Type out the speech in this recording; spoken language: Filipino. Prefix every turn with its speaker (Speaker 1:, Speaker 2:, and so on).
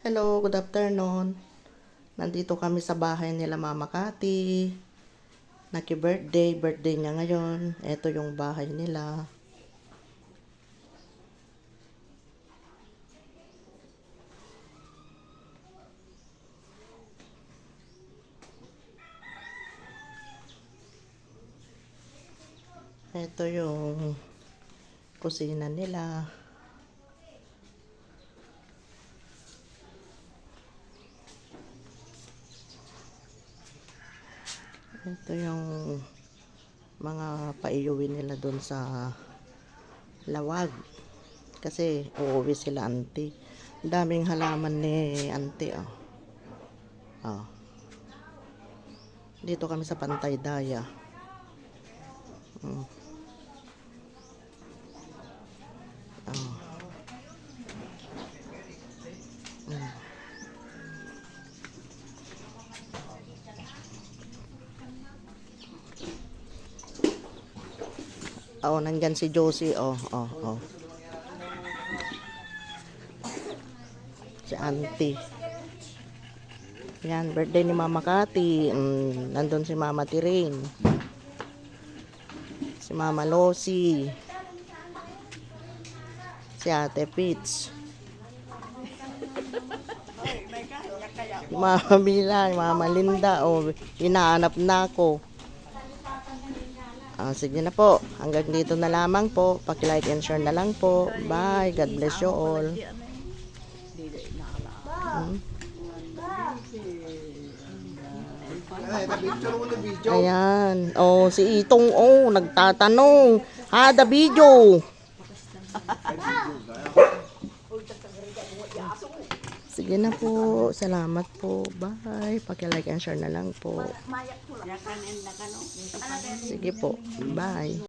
Speaker 1: Hello, good afternoon. Nandito kami sa bahay nila Mama Cathy. Birthday niya ngayon. Ito yung bahay nila. Ito yung kusina nila. Ito yung mga paiuwi nila doon sa Lawag. Kasi uuwi sila auntie. Daming halaman ni auntie. Oh. Dito kami sa Pantay Daya. Oh. Nandyan si Josie. Si auntie. Yan, birthday ni Mama Cathy. Nandun si Mama Tiring. Si Mama Losi. Si Ate Peach. Mama Bila, Mama Linda. Hinahanap na ako. Sige na po. Hanggang dito na lamang po. Paki-like and share na lang po. Bye. God bless you all. Ayan. Si Itong nagtatanong. The video. Sige na po. Salamat po. Bye. Paki-like and share na lang po. Sige po. Bye.